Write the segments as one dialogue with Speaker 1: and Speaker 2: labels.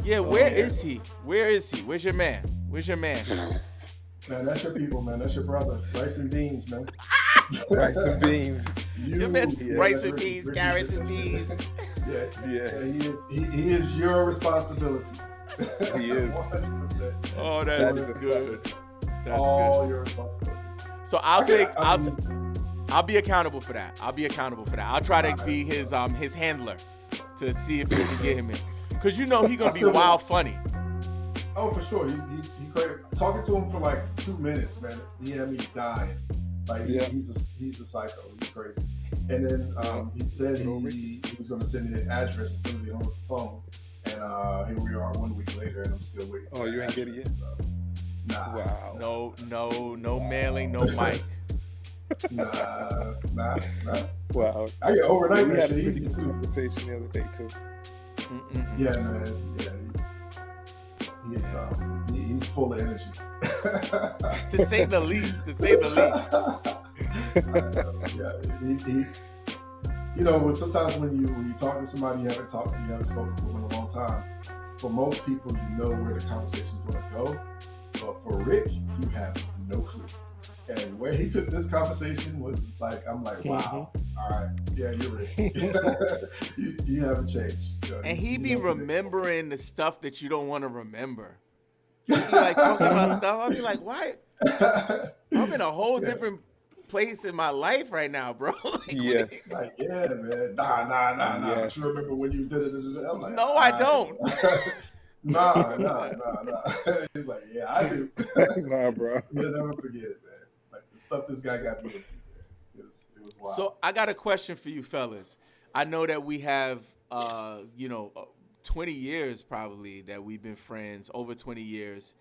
Speaker 1: Yeah, where is he? Where is he? Where's your man? Where's your man?
Speaker 2: Man, that's your people, man. That's your brother. Rice and beans, man.
Speaker 3: Rice and beans.
Speaker 1: Your man's rice and
Speaker 2: Ricky,
Speaker 1: beans,
Speaker 2: Ricky
Speaker 1: carrots
Speaker 2: said
Speaker 1: and
Speaker 2: that
Speaker 1: beans.
Speaker 2: shit. Yeah,
Speaker 3: Yes.
Speaker 2: he is your responsibility.
Speaker 3: He is.
Speaker 2: 100%.
Speaker 1: Oh,
Speaker 3: That
Speaker 1: that's
Speaker 3: is a
Speaker 1: good. That's
Speaker 2: All
Speaker 1: good.
Speaker 2: your responsibility.
Speaker 1: So I'll be accountable for that. I'll try to be his handler to see if we can get him in. Cause you know he gonna be wild funny.
Speaker 2: Oh, for sure. He's great. Talking to him for like 2 minutes, man. He had me dying. Like he's a psycho. He's crazy. And then he said he was gonna send me the address as soon as he hung up the phone. And here we are 1 week later, and I'm still waiting.
Speaker 3: Oh, you ain't get it yet?
Speaker 2: So, nah.
Speaker 3: Wow.
Speaker 1: No mailing, no mic.
Speaker 2: Nah.
Speaker 3: Wow.
Speaker 2: I get overnight
Speaker 3: We
Speaker 2: that
Speaker 3: had a
Speaker 2: shit
Speaker 3: pretty
Speaker 2: easy
Speaker 3: good
Speaker 2: too.
Speaker 3: conversation the other day too.
Speaker 2: Yeah, man. Yeah, he's full of energy.
Speaker 1: To say the least.
Speaker 2: Sometimes when you talk to somebody you haven't spoken to them in a long time. For most people, you know where the conversation's going to go, but for Rick, you have no clue. And where he took this conversation was like, I'm like, wow, all right, yeah, you're Rick. you haven't changed.
Speaker 1: And he be remembering the stuff that you don't want to remember. He be like talking about stuff. I'll be like, why? I'm in a whole different place in my life right now, bro.
Speaker 3: Yes.
Speaker 2: Like, yeah, man. Nah.
Speaker 3: Yes.
Speaker 2: But you remember when you did it? I'm like,
Speaker 1: no, I don't.
Speaker 2: Nah. He's like, yeah, I do.
Speaker 3: Nah, bro.
Speaker 2: You'll never forget it, man. Like the stuff this guy got me into, man. It was wild.
Speaker 1: So I got a question for you fellas. I know that we have 20 years probably that we've been friends, over 20 years.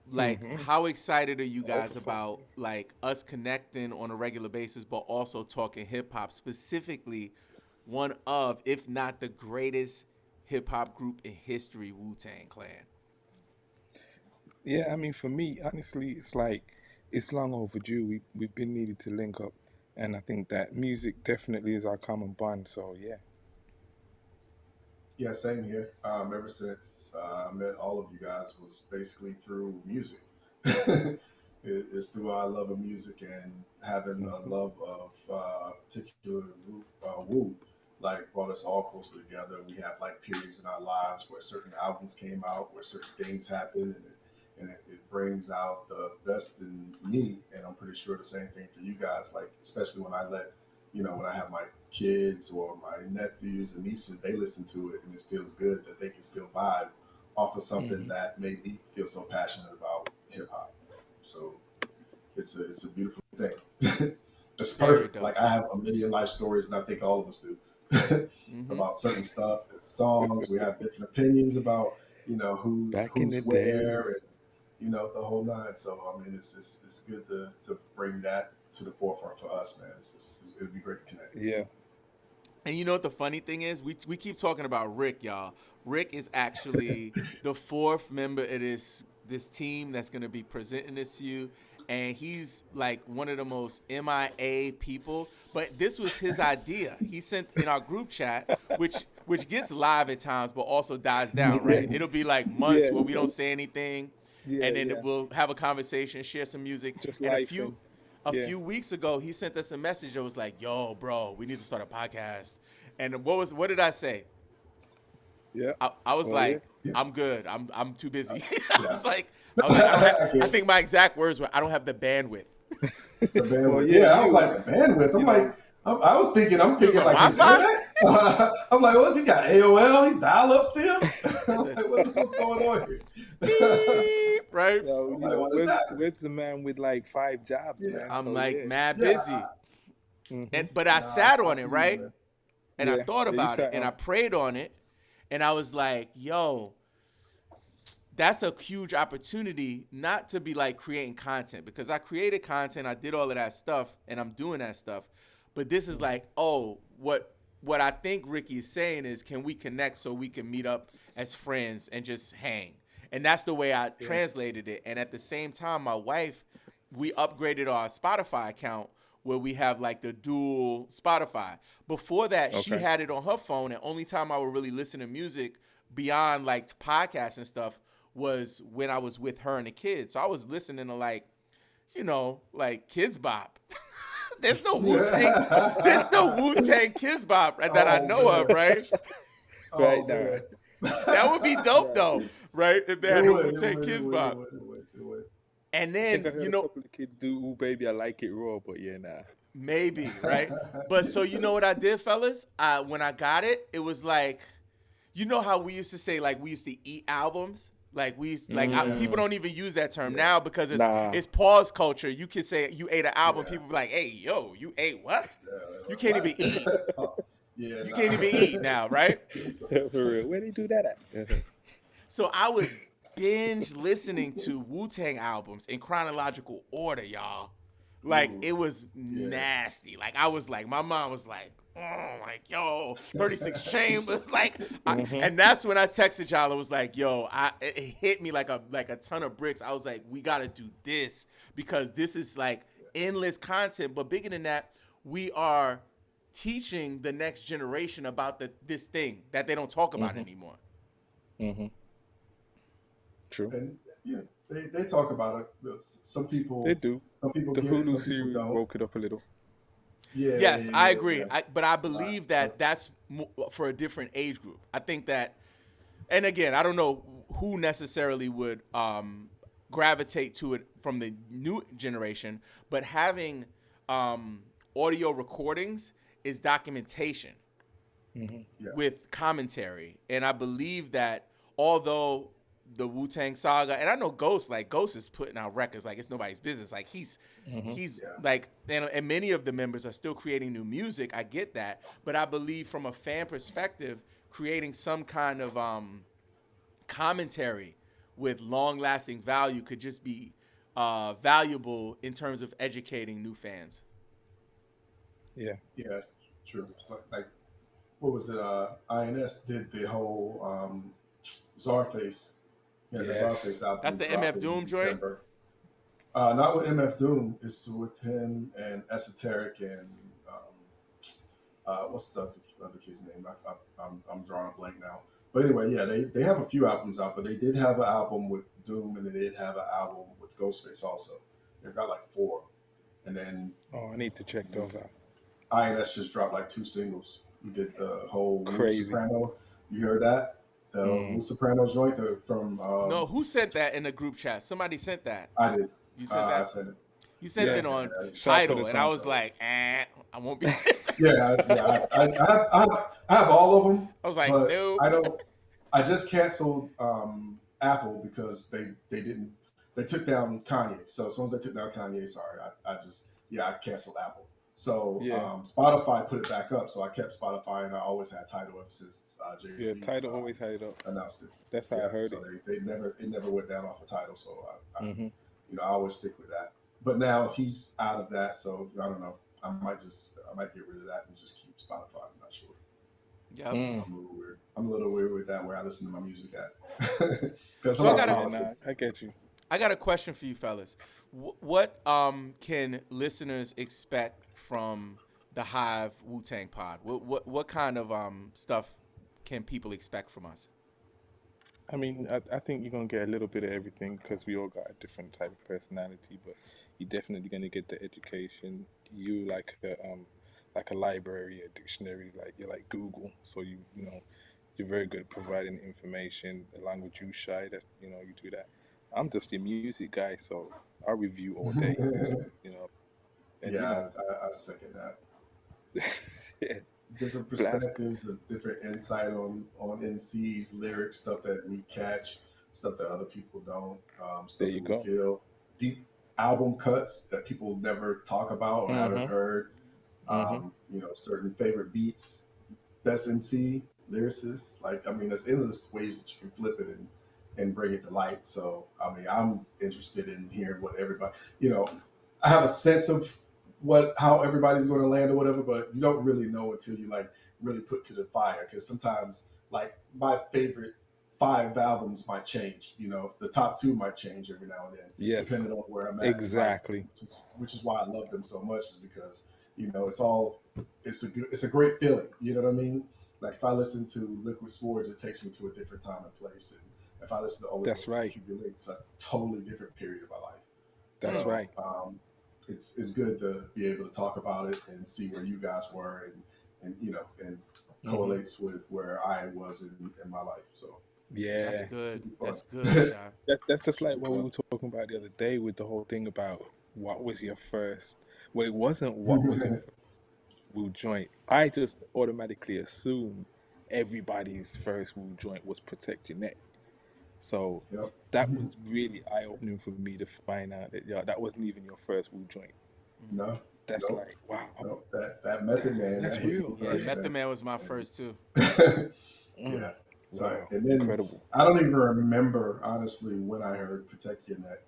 Speaker 1: Like, how excited are you guys about like us connecting on a regular basis, but also talking hip hop, specifically one of, if not the greatest hip hop group in history, Wu-Tang Clan?
Speaker 3: Yeah, I mean, for me, honestly, it's like it's long overdue. We've been needed to link up, and I think that music definitely is our common bond. So yeah.
Speaker 2: Yeah, same here. Ever since I met all of you guys was basically through music. It's through our love of music and having a love of particular group, Wu, like brought us all closer together. We have like periods in our lives where certain albums came out, where certain things happen, and it brings out the best in me. And I'm pretty sure the same thing for you guys. Like especially when when I have my kids or my nephews and nieces, they listen to it and it feels good that they can still vibe off of something that made me feel so passionate about hip hop. So it's a beautiful thing. It's perfect. Like I have a million life stories, and I think all of us do about certain stuff and songs. We have different opinions about who's where, and the whole nine. So I mean, it's good to bring that to the forefront for us, man. It'd be great to connect.
Speaker 3: Yeah.
Speaker 1: And you know what the funny thing is? We keep talking about Rick, y'all. Rick is actually the fourth member of this team that's going to be presenting this to you. And he's like one of the most MIA people. But this was his idea. He sent in our group chat, which gets live at times, but also dies down, right? It'll be like months where we don't say anything. And then we'll have a conversation, share some music.
Speaker 3: Just
Speaker 1: and
Speaker 3: life
Speaker 1: a few weeks ago, he sent us a message that was like, "Yo, bro, we need to start a podcast." And what did I say?
Speaker 3: Yeah.
Speaker 1: I was I'm good. I'm too busy. I was like, I think my exact words were, "I don't have the bandwidth."
Speaker 2: The bandwidth. I was like, the bandwidth. I was thinking like his internet. I'm like, what's he got? AOL? He's dial up still? I'm like, what's going on here?
Speaker 1: Beep, right?
Speaker 3: Where's the man with like 5 jobs, man?
Speaker 1: I'm mad busy. But I sat on it, right? And I thought about it, and I prayed on it, and I was like, yo, that's a huge opportunity not to be like creating content, because I created content, I did all of that stuff, and I'm doing that stuff. But this is like, what I think Ricky is saying is, can we connect so we can meet up as friends and just hang? And that's the way I translated it. And at the same time, my wife, we upgraded our Spotify account where we have like the dual Spotify. Before that, she had it on her phone, and only time I would really listen to music beyond like podcasts and stuff was when I was with her and the kids. So I was listening to like, like Kids Bop. There's no Wu-Tang. There's no Wu-Tang Kids Bop that I know of, right?
Speaker 3: Right now.
Speaker 1: That would be dope though, right? If they had a Wu-Tang Kids Bop.
Speaker 2: It would.
Speaker 1: And
Speaker 3: I
Speaker 1: then,
Speaker 3: think I heard a couple of kids do "Ooh Baby, I Like It Raw," but yeah, nah.
Speaker 1: maybe, right? But so you know what I did, fellas? When I got it, it was like, you know how we used to say like we used to eat albums? Like we used, people don't even use that term now because it's pause culture. You can say you ate an album, people be like, "Hey, yo, you ate what? You can't even eat. You can't even eat now, right?"
Speaker 3: For real, where they do that at?
Speaker 1: So I was binge listening to Wu-Tang albums in chronological order, y'all. Like it was nasty. Like I was like, my mom was like, oh, like, yo, 36 Chambers, like, and that's when I texted y'all and was like, yo, it hit me like a ton of bricks. I was like, we gotta do this because this is like endless content. But bigger than that, we are teaching the next generation about this thing that they don't talk about anymore.
Speaker 3: True.
Speaker 2: And they talk about it. Some people
Speaker 3: They do.
Speaker 2: Some people
Speaker 3: The
Speaker 2: get it,
Speaker 3: Hulu
Speaker 2: some people
Speaker 3: series
Speaker 2: don't.
Speaker 3: woke it up a little.
Speaker 1: Yes, I agree.
Speaker 2: Yeah.
Speaker 1: But I believe that that's for a different age group. I think that, and again, I don't know who necessarily would gravitate to it from the new generation, but having audio recordings is documentation with commentary. And I believe that although the Wu-Tang Saga, and I know Ghost is putting out records like it's nobody's business. Like he's like, and many of the members are still creating new music. I get that, but I believe from a fan perspective, creating some kind of commentary with long-lasting value could just be valuable in terms of educating new fans.
Speaker 2: Yeah, true. Like what was it? INS did the whole Czarface. Yeah, the Czarface album.
Speaker 1: That's the MF Doom joint?
Speaker 2: Not with MF Doom. It's with him and Esoteric and what's the other kid's name? I'm drawing a blank now. But anyway, yeah, they have a few albums out, but they did have an album with Doom and they did have an album with Ghostface also. They've got like 4. And then
Speaker 3: I need to check those out.
Speaker 2: INS just dropped like 2 singles. You did the whole
Speaker 3: Crazy
Speaker 2: Soprano. You heard that? The Wu Soprano joint from
Speaker 1: no, who sent that in the group chat? Somebody sent that.
Speaker 2: I did.
Speaker 1: You sent that?
Speaker 2: I sent it.
Speaker 1: You sent it on Tidal, and I was like, I won't be.
Speaker 2: I have all of them.
Speaker 1: I was like,
Speaker 2: but
Speaker 1: no.
Speaker 2: I don't. I just canceled Apple because they took down Kanye. So as soon as they took down Kanye, sorry, I canceled Apple. So Spotify put it back up. So I kept Spotify, and I always had Tidal ever since Jay-Z.
Speaker 3: Yeah, Tidal always had it up.
Speaker 2: Announced it.
Speaker 3: That's how I heard it.
Speaker 2: It never went down off of Tidal. So I I always stick with that. But now he's out of that, so I don't know. I might get rid of that and just keep Spotify. I'm not sure.
Speaker 1: Yeah,
Speaker 2: I'm a little weird with that where I listen to my music at.
Speaker 1: So
Speaker 3: I get you.
Speaker 1: I got a question for you, fellas. What can listeners expect from the Hive Wu Tang Pod? What kind of stuff can people expect from us?
Speaker 3: I mean, I think you're gonna get a little bit of everything because we all got a different type of personality, but you're definitely gonna get the education. You like a library, a dictionary, like you're like Google, so you're very good at providing information. Along with you, Shy, that's you do that. I'm just your music guy, so I review all day. And,
Speaker 2: I second that. Different perspectives, a different insight on MCs, lyrics, stuff that we catch, stuff that other people don't. Stuff
Speaker 3: there you
Speaker 2: that
Speaker 3: go.
Speaker 2: We feel, deep album cuts that people never talk about or haven't heard. Certain favorite beats, best MC, lyricists. Like, I mean, there's endless ways that you can flip it and bring it to light. So, I mean, I'm interested in hearing what everybody, I have a sense of how everybody's going to land or whatever, but you don't really know until you like really put to the fire. Because sometimes, like, my favorite 5 albums might change. The top 2 might change every now and then, depending on where I'm at.
Speaker 3: Exactly.
Speaker 2: Which is why I love them so much, is because it's a great feeling. You know what I mean? like if I listen to Liquid Swords, it takes me to a different time and place. And if I listen to Only
Speaker 3: That's
Speaker 2: Love for
Speaker 3: right.
Speaker 2: Cuban Links, it's a totally different period of my life.
Speaker 3: That's
Speaker 2: So
Speaker 3: right.
Speaker 2: it's good to be able to talk about it and see where you guys were and you know and correlates with where I was in my life. So
Speaker 3: Yeah,
Speaker 1: That's good. That's good, Sean.
Speaker 3: that's just like what we were talking about the other day with the whole thing about what was your first. Well, it wasn't what was your first Wu joint. I just automatically assumed everybody's first Wu joint was Protect Your Neck. So
Speaker 2: yep.
Speaker 3: that was really eye opening for me to find out that that wasn't even your first Wu joint.
Speaker 2: No,
Speaker 3: That's
Speaker 2: nope,
Speaker 3: like wow,
Speaker 2: nope. That Method Man,
Speaker 3: that's
Speaker 2: that hit me
Speaker 3: real.
Speaker 1: Yeah,
Speaker 2: first,
Speaker 1: Method
Speaker 2: man.
Speaker 1: Man was my first too.
Speaker 2: Yeah. So
Speaker 3: Wow,
Speaker 2: and then
Speaker 3: incredible.
Speaker 2: I don't even remember honestly when I heard Protect Your Neck.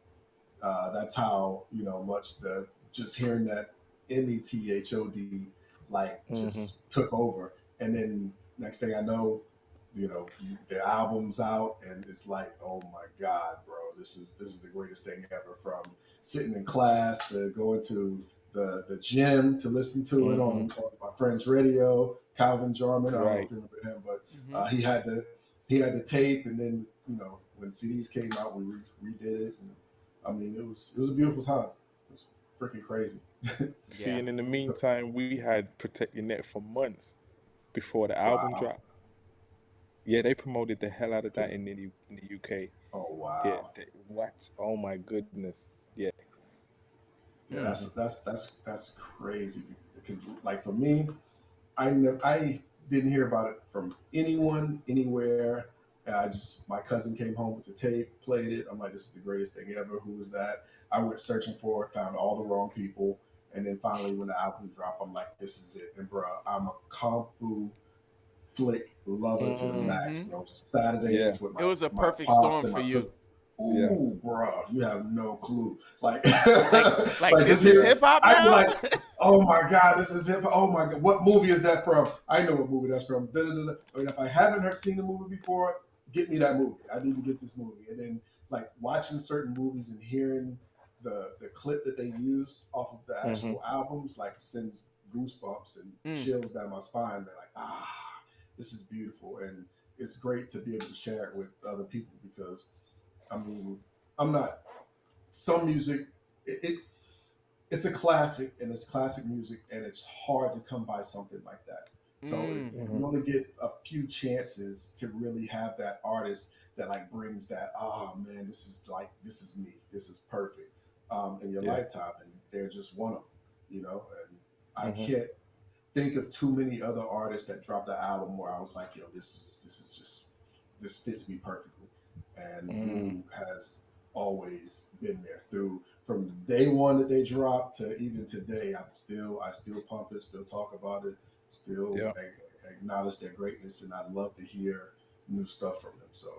Speaker 2: That's how much the just hearing that METHOD like just took over, and then next thing I know, the album's out, and it's like, oh my god, bro, this is the greatest thing ever. From sitting in class to going to the gym to listen to it on my friend's radio, Calvin Jarman. I don't know
Speaker 3: Right.
Speaker 2: if you remember him, but he had the tape, and then when CDs came out, we redid it, and I mean it was a beautiful time. It was freaking crazy.
Speaker 3: See,
Speaker 1: Yeah.
Speaker 3: and in the meantime, we had Protect Your Neck for months before the album
Speaker 2: Wow.
Speaker 3: dropped. Yeah, they promoted the hell out of that in the UK.
Speaker 2: Oh
Speaker 3: Yeah,
Speaker 2: wow.
Speaker 3: what? Oh my goodness. Yeah.
Speaker 2: Yeah, that's crazy because like for me, I didn't hear about it from anyone anywhere. And my cousin came home with the tape, played it. I'm like, this is the greatest thing ever. Who is that? I went searching for it, found all the wrong people, and then finally when the album dropped, I'm like, this is it. And bro, I'm a kung fu flick lover to the max,
Speaker 1: Mm-hmm.
Speaker 2: bro.
Speaker 3: Yeah.
Speaker 2: Saturdays with
Speaker 1: It was a
Speaker 2: my
Speaker 1: perfect
Speaker 2: pops
Speaker 1: storm
Speaker 2: and
Speaker 1: for
Speaker 2: my
Speaker 1: you.
Speaker 2: sister.
Speaker 3: Yeah.
Speaker 2: Ooh, bro, you have no clue. Like,
Speaker 1: Like
Speaker 2: just
Speaker 1: this is
Speaker 2: here,
Speaker 1: hip hop
Speaker 2: I'd be
Speaker 1: now?
Speaker 2: like, oh my god, this is hip. Oh my god, what movie is that from? I know what movie that's from. And if I haven't seen the movie before, get me that movie. I need to get this movie. And then like watching certain movies and hearing the clip that they use off of the actual albums, like sends goosebumps and chills down my spine. They're like, this is beautiful, and it's great to be able to share it with other people because, I mean, I'm not some music. It's a classic, and it's classic music, and it's hard to come by something like that. So you only get a few chances to really have that artist that like brings that. Oh man, this is me. This is perfect in your lifetime, and they're just one of them. And I can't think of too many other artists that dropped an album where I was like, yo, this fits me perfectly. And Wu has always been there from day one that they dropped to even today. I still pump it, still talk about it, still acknowledge their greatness, and I love to hear new stuff from them. So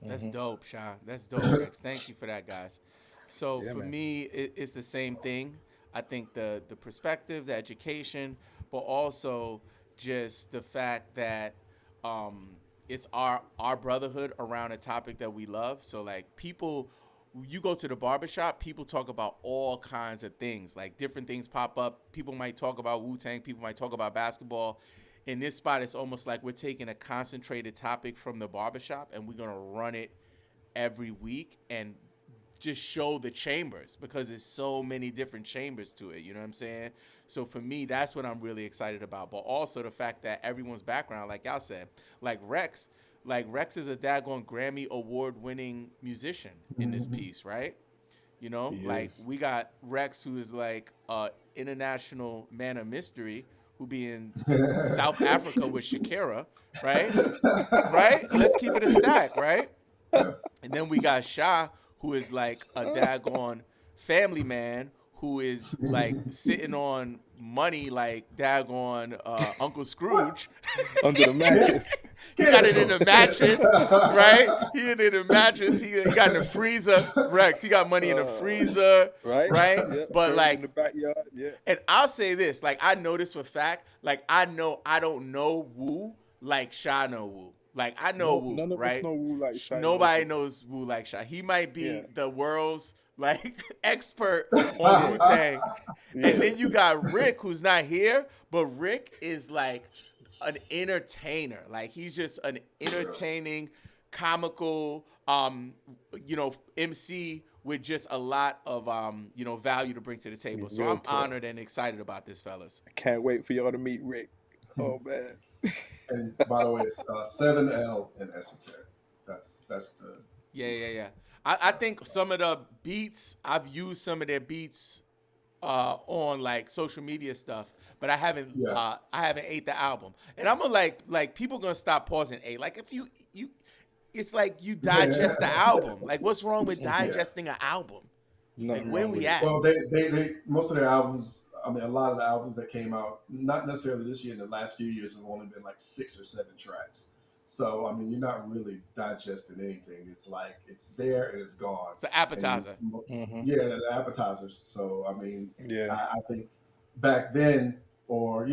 Speaker 1: That's dope, Sean. That's dope, Rex. Thank you for that, guys. So
Speaker 3: Yeah,
Speaker 1: for
Speaker 3: man.
Speaker 1: me, it's the same thing. I think the perspective, the education, but also just the fact that um, it's our brotherhood around a topic that we love. So like people, you go to the barbershop, people talk about all kinds of things. Like different things pop up. People might talk about Wu-Tang. People might talk about basketball. In this spot, it's almost like we're taking a concentrated topic from the barbershop and we're going to run it every week and just show the chambers because there's so many different chambers to it. You know what I'm saying? So for me, that's what I'm really excited about. But also the fact that everyone's background, like y'all said, like Rex is a daggone Grammy award-winning musician in this piece, right? You know,
Speaker 3: He
Speaker 1: like
Speaker 3: is.
Speaker 1: we got Rex, who is like international man of mystery, who be in South Africa with Shakira, right? Right? Let's keep it a stack, right? And then we got Sha, who is like a daggone family man who is like sitting on money like daggone Uncle Scrooge.
Speaker 3: Under the mattress.
Speaker 1: He got it in the mattress, right? He had it in the mattress. He got in the freezer. Rex, he got money in the freezer,
Speaker 3: Right?
Speaker 1: right?
Speaker 3: Yeah.
Speaker 1: But
Speaker 3: Buried
Speaker 1: like,
Speaker 3: in the backyard. Yeah.
Speaker 1: and I'll say this, like I know this for a fact. Like I don't know Wu like Sha know Wu. Like I know Wu,
Speaker 3: None of us
Speaker 1: right?
Speaker 3: know Wu like Shy.
Speaker 1: Nobody knows Wu like Sha. He might be
Speaker 3: Yeah.
Speaker 1: the world's like expert on Wu Tang.
Speaker 3: Yeah.
Speaker 1: And then you got Rick, who's not here, but Rick is like an entertainer. Like he's just an
Speaker 2: Sure.
Speaker 1: entertaining, comical, MC with just a lot of value to bring to the table. So
Speaker 3: Real
Speaker 1: I'm
Speaker 3: talk.
Speaker 1: honored and excited about this, fellas.
Speaker 3: I can't wait for y'all to meet Rick. Oh man.
Speaker 2: And by the way, it's 7L in esoteric. That's the
Speaker 1: Yeah. I think some of the beats, I've used some of their beats on like social media stuff, but I haven't ate the album. And I'm gonna like people gonna stop pausing ate. Like if you it's like you digest the album. Like what's wrong with digesting an album? Like
Speaker 3: Nothing
Speaker 1: where
Speaker 3: wrong with
Speaker 1: we
Speaker 3: it.
Speaker 1: at?
Speaker 2: Well, they most of their albums. I mean, a lot of the albums that came out, not necessarily this year, in the last few years, have only been like 6 or 7 tracks. So I mean, you're not really digesting anything. It's like it's there and it's gone.
Speaker 1: It's an appetizer.
Speaker 2: Yeah, the appetizers. So I mean,
Speaker 3: Yeah.
Speaker 2: I think back then or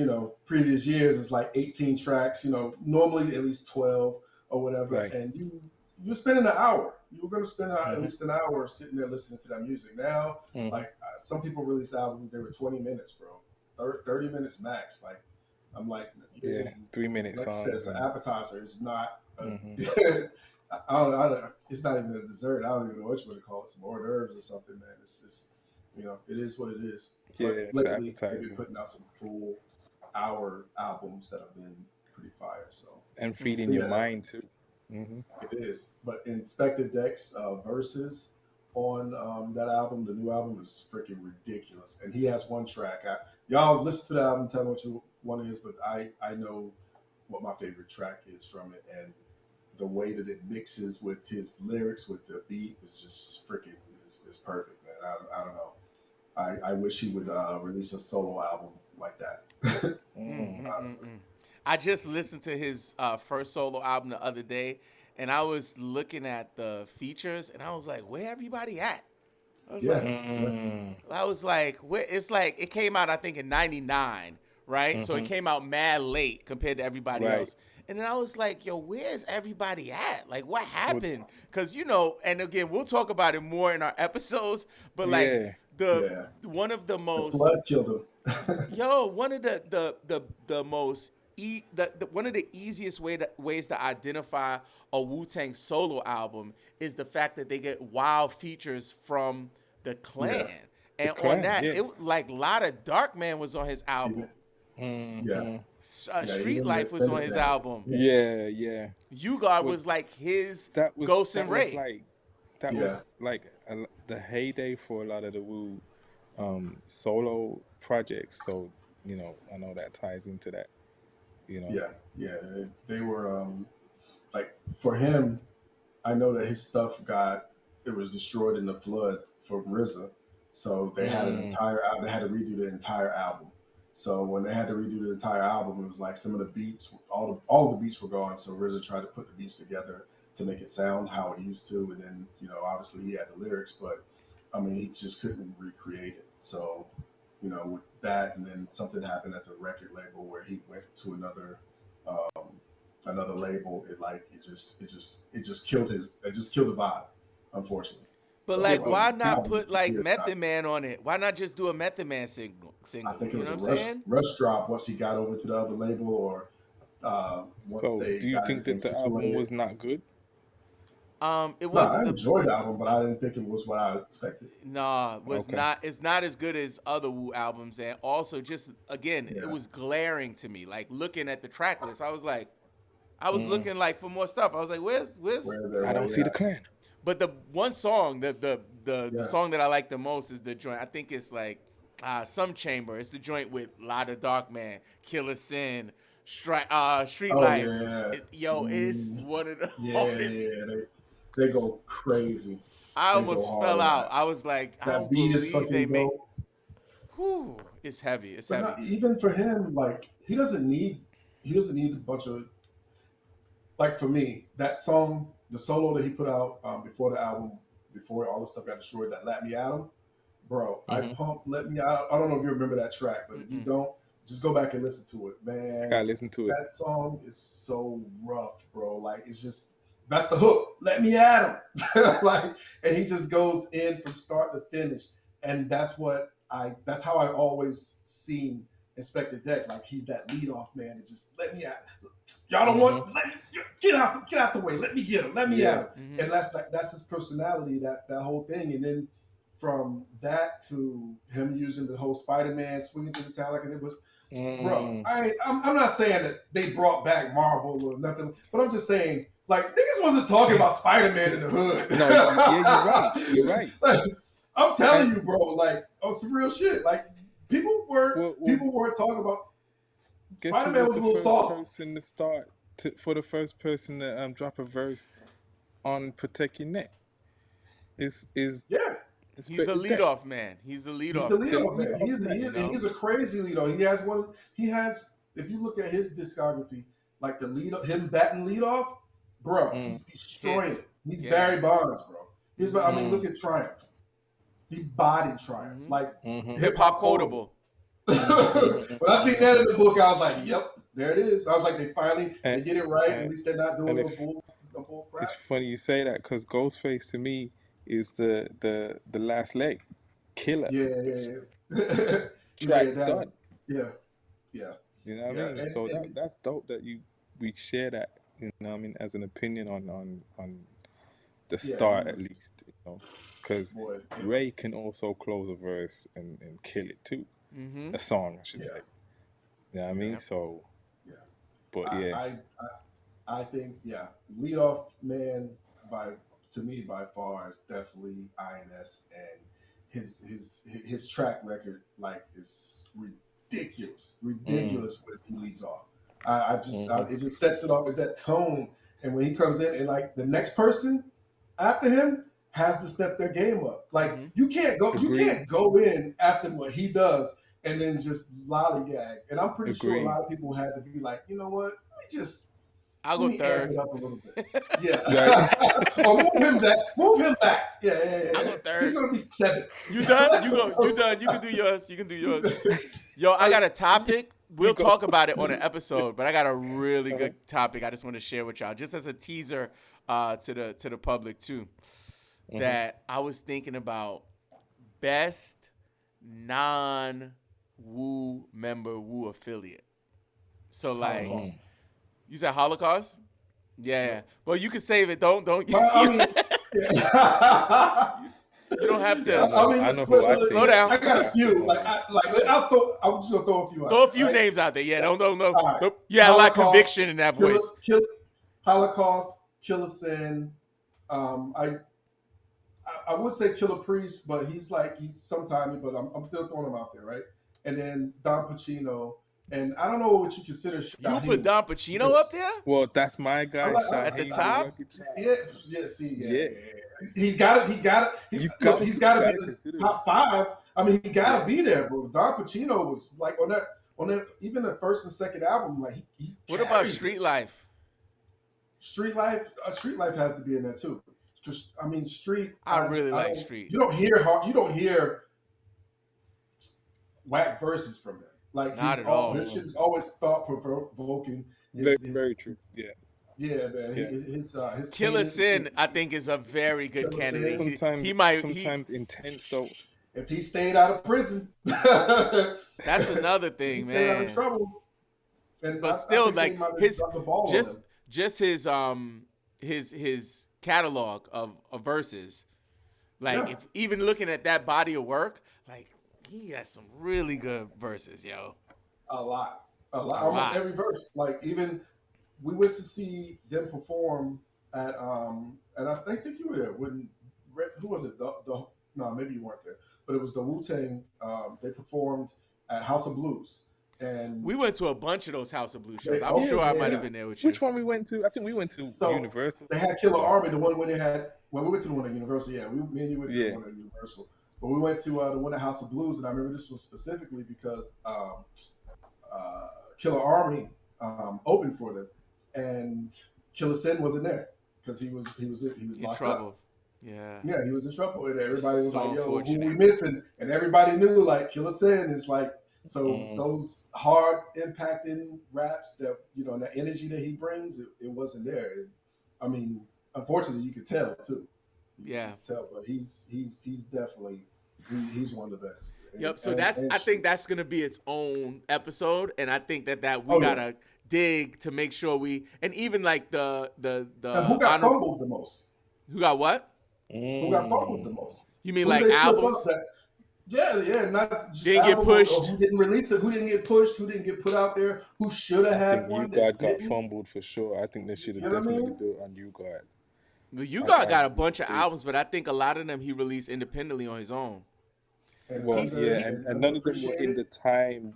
Speaker 2: previous years, it's like 18 tracks. Normally at least 12 or whatever,
Speaker 3: Right.
Speaker 2: and you're spending an hour. You were going to spend at least an hour sitting there listening to that music. Now, like some people release albums, they were 20 minutes, bro, 30 minutes max. Like I'm like,
Speaker 3: 3 minutes.
Speaker 2: Like you said, it's an appetizer. It's not. I don't. It's not even a dessert. I don't even know what you want to call it. Some hors d'oeuvres or something, man. It's just, it is what it is.
Speaker 3: Yeah,
Speaker 2: but
Speaker 3: it's
Speaker 2: lately,
Speaker 3: appetizer.
Speaker 2: they've been putting out some full hour albums that have been pretty fire. So
Speaker 3: and feeding your mind too.
Speaker 2: It is. But Inspector Deck's verses on that album, the new album, is freaking ridiculous. And he has one track. Y'all listen to the album, tell me what you one is, but I know what my favorite track is from it, and the way that it mixes with his lyrics, with the beat, is just freaking is perfect, man. I don't know. I wish he would release a solo album like that.
Speaker 1: I just listened to his first solo album the other day, and I was looking at the features, and I was like, "Where everybody at?" I was like, where? It's like it came out, I think, in '99, right? So it came out mad late compared to everybody else. And then I was like, yo, where's everybody at? Like, what happened? Because, and again, we'll talk about it more in our episodes, but like one of the most...
Speaker 2: The flood killed him.
Speaker 1: One of the most... one of the easiest ways to identify a Wu-Tang solo album is the fact that they get wild features from the Clan. And on that, it like Lotta Darkman was on his album. Street Life was on his album.
Speaker 3: Yeah.
Speaker 1: U-God was like his Ghost and Ray.
Speaker 3: That was like the heyday for a lot of the Wu solo projects. So, I know that ties into that.
Speaker 2: Yeah. They were like, for him, I know that his stuff was destroyed in the flood from RZA. So they had they had to redo the entire album. So when they had to redo the entire album, it was like some of the beats, all of the beats were gone. So RZA tried to put the beats together to make it sound how it used to. And then, obviously he had the lyrics, but I mean, he just couldn't recreate it. So, with that, and then something happened at the record label where he went to another label. It just killed the vibe, unfortunately.
Speaker 1: But why not put like Method Man on it? Why not just do a Method Man single?
Speaker 2: I think it was a rush drop once he got over to the other label, or once they.
Speaker 3: Do you think that the album was not good?
Speaker 1: It wasn't.
Speaker 2: I enjoyed the album, but I didn't think it was what I expected.
Speaker 1: No, it was not. It's not as good as other Wu albums, and also just again, it was glaring to me. Like looking at the track list, I was looking like for more stuff. I was like, where's
Speaker 3: I don't see the Clan.
Speaker 1: But the one song, the song that I like the most is the joint. I think it's like Some Chamber. It's the joint with Lotta Darkman, Killer Sin, Street Life. It's one of the hardest.
Speaker 2: They go crazy.
Speaker 1: I almost fell out. I was like, I don't believe they make. Whew, it's heavy. It's heavy.
Speaker 2: Even for him, like he doesn't need a bunch of. Like for me, that song, the solo that he put out before the album, before all the stuff got destroyed, that Let Me At Him, bro. I pumped Let Me Out. I don't know if you remember that track, but if you don't, just go back and listen to it, man.
Speaker 3: Gotta listen to it.
Speaker 2: That song is so rough, bro. Like it's just. That's the hook. Let me at him. And he just goes in from start to finish. And that's how I always seen Inspector Deck, like he's that lead off man and just let me out. Y'all don't want let me get out the way. Let me get him. Let me out. And that's his personality, that whole thing. And then from that to him using the whole Spider-Man swinging through the town like it was, bro. I'm not saying that they brought back Marvel or nothing, but I'm just saying like niggas wasn't talking about Spider-Man in the hood.
Speaker 3: No, yeah, you're right.
Speaker 2: Like, I'm telling you, bro. Like on some real shit. Like people weren't talking about. Spider-Man was a little soft.
Speaker 3: Person to start for the first person to drop a verse on Protect Your Neck. He's
Speaker 1: a leadoff man. He's the leadoff.
Speaker 2: He's the leadoff man. He's a crazy leadoff. He has. If you look at his discography, like the lead, him batting leadoff, bro, he's destroying it. He's Barry Bonds, bro. I mean, look at Triumph. He bodied Triumph, like
Speaker 1: hip hop quotable.
Speaker 2: When I seen that in the book, I was like, "Yep, there it is." I was like, they get it right. At least they're not doing no bull crap.
Speaker 3: It's funny you say that because Ghostface to me is the last leg killer.
Speaker 2: Yeah.
Speaker 3: Track done.
Speaker 2: Yeah.
Speaker 3: You know what I mean? So that's dope that we share that. You know what I mean, as an opinion on the start at least. You know, because Ray can also close a verse and kill it too. A song, I should say. You know what I mean? So, but
Speaker 2: I think leadoff man to me by far is definitely INS, and his track record like is ridiculous when he leads off. It just sets it off with that tone, and when he comes in and like the next person after him has to step their game up. Like you can't go in after what he does and then just lollygag. And I'm pretty sure a lot of people had to be like, you know what?
Speaker 1: I'll go third.
Speaker 2: Amp it up a little bit. Yeah. Or move him back. Yeah.
Speaker 1: I'll go third.
Speaker 2: He's gonna be 7th.
Speaker 1: You done? You done. You can do yours. Yo, I got a topic. We'll talk about it on an episode, but I got a really good topic I just want to share with y'all, just as a teaser to the public too. That I was thinking about best non-Wu member Wu affiliate. So like, you said Holocaust? Yeah. Well, you can save it. Don't.
Speaker 2: I mean,
Speaker 1: you don't have to.
Speaker 3: I know who I
Speaker 1: slow down.
Speaker 2: I got a few. I'm just gonna throw a few out.
Speaker 1: Throw a few names out there. Yeah. Don't. Right. You had a lot of conviction in that voice.
Speaker 2: Holocaust, Killer Sin. I would say Killer Priest, but he's sometime, but I'm still throwing him out there, right? And then Don Pacino, and I don't know what you consider.
Speaker 1: You put Don Pacino up there?
Speaker 3: Well, that's my guy.
Speaker 1: At the top?
Speaker 2: Yeah. He's got it. He's got to be the top 5. I mean, he got to be there, bro. Don Pacino was like on that even the first and second album, like he
Speaker 1: What about Street Life?
Speaker 2: Street Life has to be in there too. Just, I mean, Street.
Speaker 1: I really like Street.
Speaker 2: You don't hear whack verses from him. Like
Speaker 1: not at all.
Speaker 2: His shit is always thought provoking.
Speaker 3: Very true.
Speaker 2: Yeah, man. Yeah. His
Speaker 1: Killer Sin, I think, is a very good candidate.
Speaker 3: Sometimes intense though.
Speaker 2: If he stayed out of prison,
Speaker 1: that's another thing,
Speaker 2: he
Speaker 1: man.
Speaker 2: Stayed out of trouble.
Speaker 1: But still, like his catalog of verses, like if even looking at that body of work, like he has some really good verses, yo.
Speaker 2: A lot. Almost every verse. Like even we went to see them perform at and I think you were there when who was it? No, maybe you weren't there, but it was the Wu-Tang. They performed at House of Blues. And
Speaker 1: we went to a bunch of those House of Blues shows. I'm sure I might have been there with you.
Speaker 3: Which one we went to? I think we went to Universal.
Speaker 2: They had Killer Army, the one where they had. Well, we went to the one at Universal. Yeah, me and you went to the one at Universal. But we went to the one at House of Blues, and I remember this was specifically because Killer Army opened for them, and Killer Sin wasn't there because he was locked up. Yeah, he was in trouble, and everybody was like, "Yo, who we missing?" And everybody knew like Killer Sin is like. So those hard impacting raps that, and the energy that he brings, it wasn't there. And, I mean, unfortunately, you could tell too. You could tell, but he's definitely He's one of the best.
Speaker 1: Yep. So I think that's gonna be its own episode, and I think that we gotta dig to make sure and even like the
Speaker 2: and who got fumbled the most?
Speaker 1: Who got what?
Speaker 2: Who got fumbled the most?
Speaker 1: You mean like albums?
Speaker 2: Yeah, not just
Speaker 1: didn't get pushed.
Speaker 2: Who didn't release it? Who didn't get pushed? Who didn't get put out there? Who should have had one?
Speaker 3: U-God got fumbled for sure. I think they should have definitely built on U-God.
Speaker 1: Well, U-God got a bunch of albums, but I think a lot of them he released independently on his own.
Speaker 3: And none of them were in the time,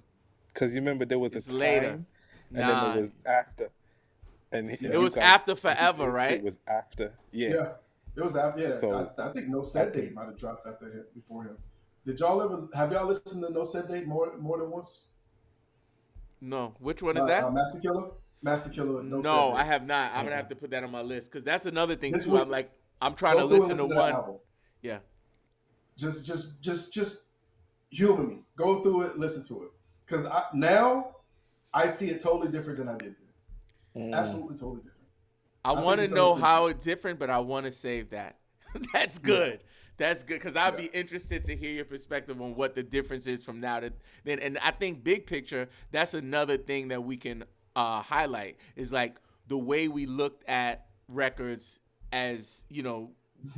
Speaker 3: because you remember there was a time,
Speaker 1: later.
Speaker 3: And then it was after. And
Speaker 1: it was after Forever, right?
Speaker 3: It was after,
Speaker 2: yeah. It was after, yeah. So, I think No Set Date might have dropped before him. Have y'all listened to No Set Date more than once?
Speaker 1: No. Which one is that?
Speaker 2: Master Killer. Master Killer.
Speaker 1: No, I have not. I'm gonna have to put that on my list because that's another thing too. I'm trying to listen to one.
Speaker 2: Album.
Speaker 1: Yeah.
Speaker 2: Just humor me. Go through it, listen to it, because now I see it totally different than I did then. Absolutely, totally different.
Speaker 1: I want to know how it's different, but I want to save that. That's good. Yeah. That's good because I'd be interested to hear your perspective on what the difference is from now to then. And I think big picture, that's another thing that we can highlight is like the way we looked at records as,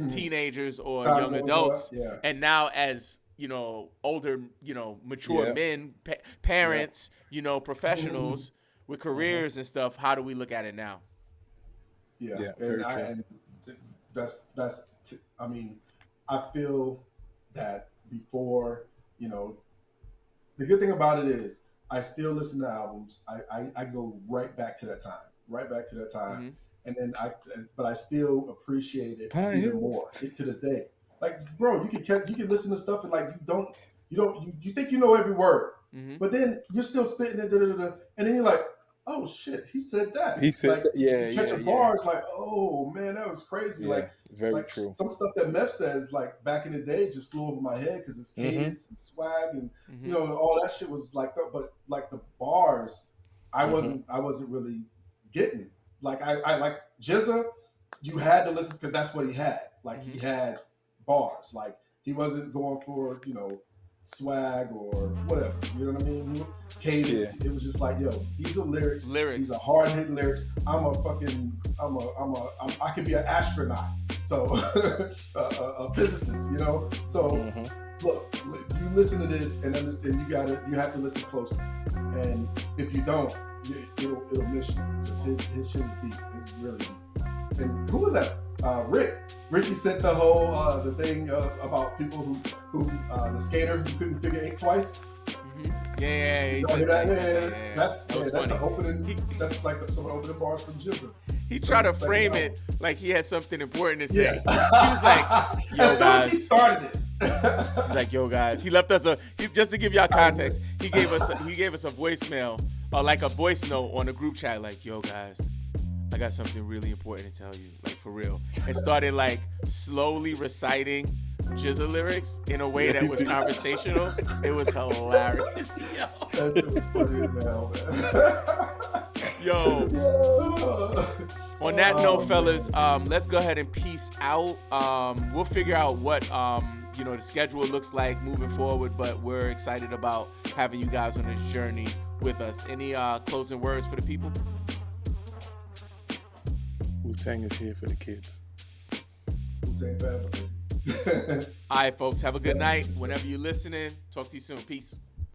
Speaker 1: teenagers or young adults. And now as, older, mature men, parents, professionals with careers and stuff. How do we look at it now?
Speaker 2: Yeah. And I feel that before, the good thing about it is I still listen to albums. I go right back to that time. Mm-hmm. And then I still appreciate it even more to this day. Like, bro, you can listen to stuff and like you think you know every word, but then you're still spitting it, and then you're like, oh shit, he said that.
Speaker 3: He said,
Speaker 2: like, catching bars, like, oh man, that was crazy.
Speaker 3: Very true.
Speaker 2: Some stuff that Meth says, like back in the day, just flew over my head because it's cadence and swag and all that shit was like that. But like the bars, I wasn't really getting. Like I like Jizza, you had to listen because that's what he had. Like he had bars. Like he wasn't going for swag or whatever. You know what I mean? Cadence. Yeah. It was just like, yo, these are lyrics. These are hard hitting lyrics. I could be an astronaut. So a physicist, So look, you listen to this and understand you have to listen closely. And if you don't, it'll miss you. Because his shit is deep. It's really deep. And who was that? Ricky sent the whole the thing about people who the skater who couldn't figure 8 twice.
Speaker 1: Yeah.
Speaker 2: That's the opening. That's like some of the opening bars from Jizza.
Speaker 1: He tried to frame it like he had something important to say. Yeah. He was like, yo,
Speaker 2: as soon as he started it.
Speaker 1: He's like, yo, guys. He left us just to give y'all context. He gave us a voicemail or like a voice note on the group chat, like, yo, guys. I got something really important to tell you, like for real. And started like slowly reciting Jizza lyrics in a way that was conversational. It was hilarious.
Speaker 2: That shit was funny as hell, man.
Speaker 1: Yo. On that note, fellas, let's go ahead and peace out. We'll figure out what the schedule looks like moving forward, but we're excited about having you guys on this journey with us. Any closing words for the people?
Speaker 3: Wu-Tang is here for the kids.
Speaker 2: Wu-Tang family.
Speaker 1: All right, folks. Have a good night. Whenever you're listening, talk to you soon. Peace.